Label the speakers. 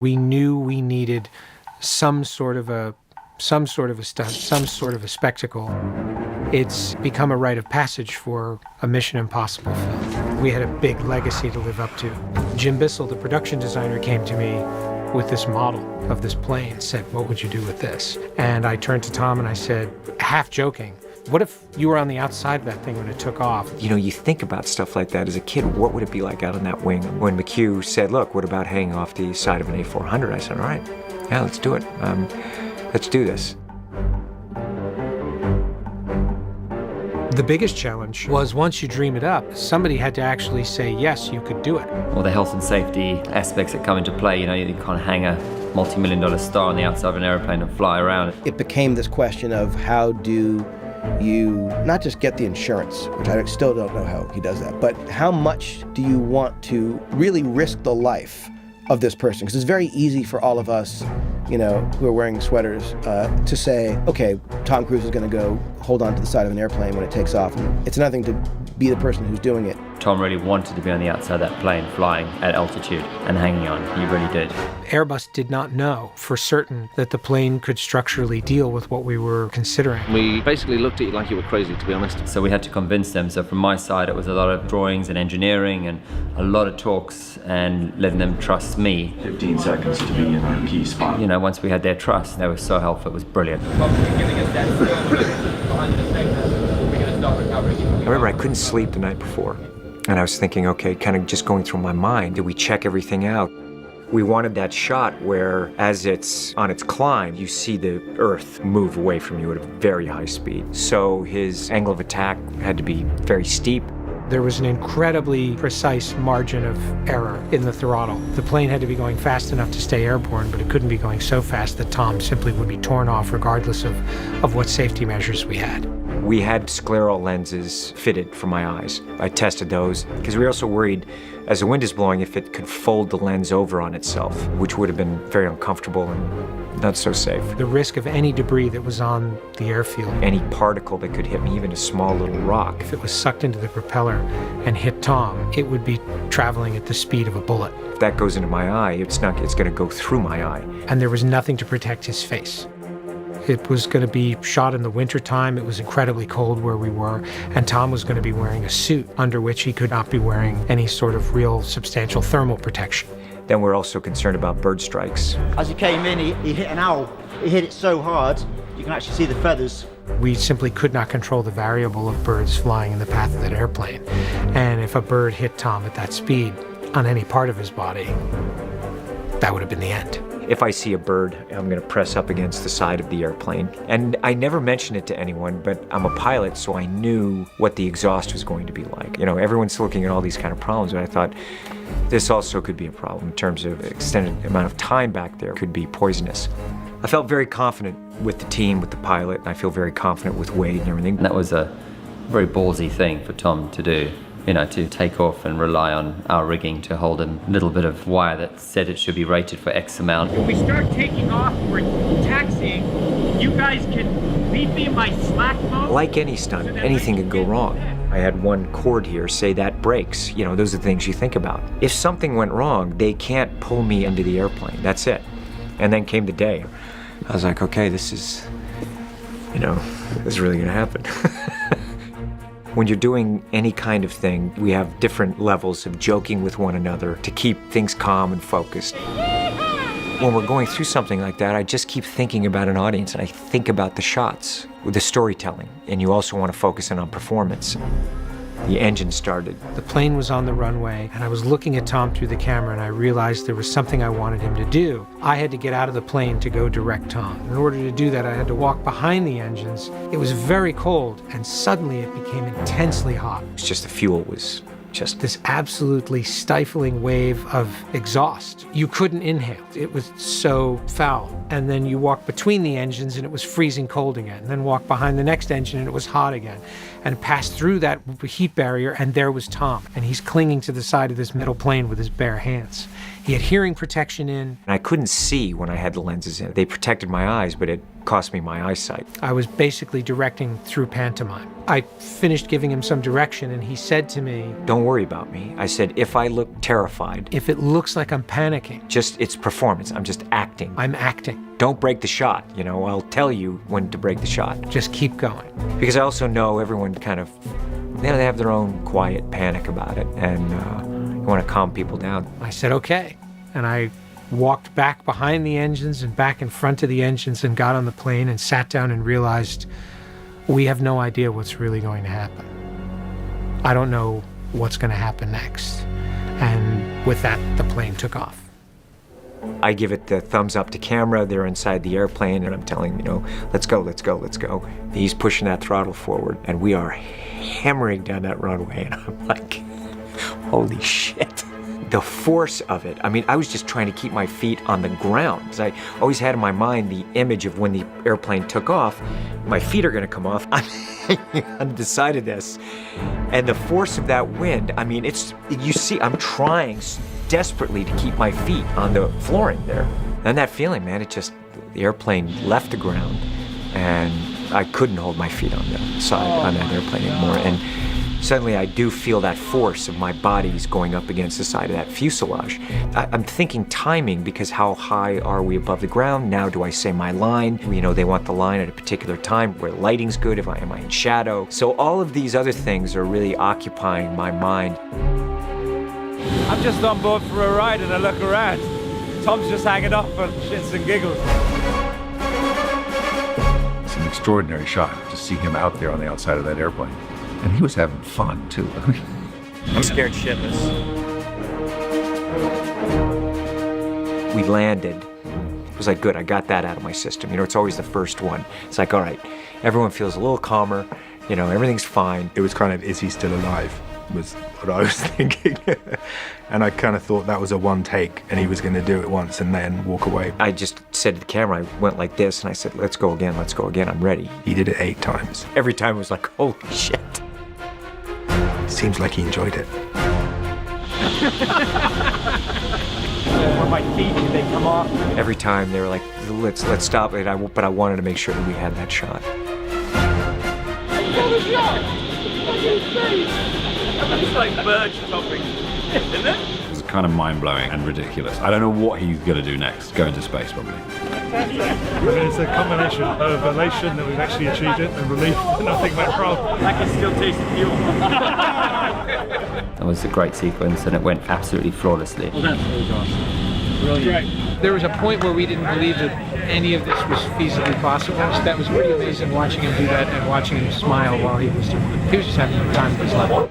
Speaker 1: We knew we needed some sort of a stunt, some sort of a spectacle. It's become a rite of passage for a Mission Impossible film. We had a big legacy to live up to. Jim Bissell, the production designer, came to me with this model of this plane, said, "What would you do with this?" And I turned to Tom and I said, half joking, "What if you were on the outside of that thing when it took off?"
Speaker 2: You know, you think about stuff like that as a kid. What would it be like out on that wing? When McHugh said, "Look, what about hanging off the side of an A400?" I said, "All right, yeah, let's do it. Let's do this."
Speaker 1: The biggest challenge was once you dream it up, somebody had to actually say, yes, you could do it.
Speaker 3: All the health and safety aspects that come into play, you know, you can't hang a multi-million-dollar star on the outside of an airplane and fly around.
Speaker 4: It became this question of how do you not just get the insurance, which I still don't know how he does that, but how much do you want to really risk the life of this person? Because it's very easy for all of us, you know, who are wearing sweaters, to say, okay, Tom Cruise is going to go hold on to the side of an airplane when it takes off. And it's nothing to be the person who's doing it.
Speaker 3: Tom really wanted to be on the outside of that plane, flying at altitude and hanging on. He really did.
Speaker 1: Airbus did not know for certain that the plane could structurally deal with what we were considering.
Speaker 5: We basically looked at you like you were crazy, to be honest.
Speaker 3: So we had to convince them. So from my side, it was a lot of drawings and engineering and a lot of talks and letting them trust me.
Speaker 6: 15 seconds to be in our key spot.
Speaker 3: You know, once we had their trust, they were so helpful. It was brilliant.
Speaker 2: I remember I couldn't sleep the night before. And I was thinking, okay, kind of just going through my mind, did we check everything out? We wanted that shot where, as it's on its climb, you see the Earth move away from you at a very high speed. So his angle of attack had to be very steep.
Speaker 1: There was an incredibly precise margin of error in the throttle. The plane had to be going fast enough to stay airborne, but it couldn't be going so fast that Tom simply would be torn off regardless of what safety measures we had.
Speaker 2: We had scleral lenses fitted for my eyes. I tested those because we were also worried, as the wind is blowing, if it could fold the lens over on itself, which would have been very uncomfortable and not so safe.
Speaker 1: The risk of any debris that was on the airfield,
Speaker 2: any particle that could hit me, even a small little rock.
Speaker 1: If it was sucked into the propeller and hit Tom, it would be traveling at the speed of a bullet.
Speaker 2: If that goes into my eye, it's going to go through my eye.
Speaker 1: And there was nothing to protect his face. It was going to be shot in the wintertime. It was incredibly cold where we were, and Tom was going to be wearing a suit under which he could not be wearing any sort of real substantial thermal protection.
Speaker 2: Then we're also concerned about bird strikes.
Speaker 7: As he came in, he hit an owl. He hit it so hard, you can actually see the feathers.
Speaker 1: We simply could not control the variable of birds flying in the path of that airplane. And if a bird hit Tom at that speed on any part of his body, that would have been the end.
Speaker 2: If I see a bird, I'm going to press up against the side of the airplane. And I never mentioned it to anyone, but I'm a pilot, so I knew what the exhaust was going to be like. You know, everyone's looking at all these kind of problems, but I thought this also could be a problem in terms of extended amount of time back there could be poisonous. I felt very confident with the team, with the pilot, and I feel very confident with Wade and everything.
Speaker 3: And that was a very ballsy thing for Tom to do. You know, to take off and rely on our rigging to hold a little bit of wire that said it should be rated for X amount.
Speaker 8: When we start taking off, we're taxiing, you guys can leave me in my slack mode.
Speaker 2: Like any stunt, anything could go wrong. I had one cord here, say that breaks. You know, those are the things you think about. If something went wrong, they can't pull me into the airplane. That's it. And then came the day. I was like, okay, this is really gonna happen. When you're doing any kind of thing, we have different levels of joking with one another to keep things calm and focused. When we're going through something like that, I just keep thinking about an audience, and I think about the shots, the storytelling, and you also want to focus in on performance. The engine started.
Speaker 1: The plane was on the runway, and I was looking at Tom through the camera, and I realized there was something I wanted him to do. I had to get out of the plane to go direct Tom. In order to do that, I had to walk behind the engines. It was very cold, and suddenly it became intensely hot.
Speaker 2: It's just the fuel was just
Speaker 1: this absolutely stifling wave of exhaust. You couldn't inhale. It was so foul. And then you walk between the engines and it was freezing cold again. And then walk behind the next engine and it was hot again. And passed through that heat barrier and there was Tom. And he's clinging to the side of this metal plane with his bare hands. He had hearing protection in.
Speaker 2: And I couldn't see when I had the lenses in. They protected my eyes, but cost me my eyesight.
Speaker 1: I was basically directing through pantomime. I finished giving him some direction, and he said to me,
Speaker 2: Don't worry about me. I said, if I look terrified,
Speaker 1: if it looks like I'm panicking,
Speaker 2: just it's performance. I'm just acting.
Speaker 1: I'm acting.
Speaker 2: Don't break the shot. I'll tell you when to break the shot.
Speaker 1: Just keep going.
Speaker 2: Because I also know everyone kind of, they have their own quiet panic about it, and you want to calm people down.
Speaker 1: I said, okay. And I walked back behind the engines and back in front of the engines and got on the plane and sat down and realized we have no idea what's really going to happen. I don't know what's going to happen next. And with that, the plane took off.
Speaker 2: I give it the thumbs up to camera. They're inside the airplane, and I'm telling him, let's go, let's go, let's go. He's pushing that throttle forward, and we are hammering down that runway, and I'm like, holy shit. The force of it. I was just trying to keep my feet on the ground, because I always had in my mind the image of when the airplane took off, my feet are going to come off. I'm hanging on the side of this, and the force of that wind, you see, I'm trying desperately to keep my feet on the flooring there. And that feeling, man, the airplane left the ground, and I couldn't hold my feet on the side on that airplane anymore. And suddenly I do feel that force of my body's going up against the side of that fuselage. I'm thinking timing, because how high are we above the ground? Now do I say my line? They want the line at a particular time where the lighting's good. Am I in shadow? So all of these other things are really occupying my mind.
Speaker 9: I'm just on board for a ride and I look around. Tom's just hanging off for shits and giggles.
Speaker 10: It's an extraordinary shot to see him out there on the outside of that airplane. And he was having fun, too.
Speaker 2: I'm scared shitless. We landed. It was like, good, I got that out of my system. It's always the first one. It's like, all right, everyone feels a little calmer. Everything's fine.
Speaker 11: It was kind of, is he still alive? Was what I was thinking. And I kind of thought that was a one take, and he was going to do it once and then walk away.
Speaker 2: I just said to the camera, I went like this, and I said, let's go again, I'm ready.
Speaker 11: He did it 8 times.
Speaker 2: Every time it was like, holy shit.
Speaker 11: Seems like he enjoyed it.
Speaker 8: Were my feet, did they come off?
Speaker 2: Every time they were like, let's stop it, but I wanted to make sure that we had that shot.
Speaker 9: It's like bird topping, isn't it?
Speaker 10: It's kind of mind-blowing and ridiculous. I don't know what he's going to do next. Go into space, probably.
Speaker 12: It's a combination of elation that we've actually achieved it and relief that nothing went wrong.
Speaker 8: I can still taste the fuel.
Speaker 3: That was a great sequence, and it went absolutely flawlessly.
Speaker 8: Well, that's really awesome. Brilliant.
Speaker 1: There was a point where we didn't believe that any of this was feasibly possible. So that was pretty amazing, watching him do that and watching him smile while he was doing it. He was just having the time of his life.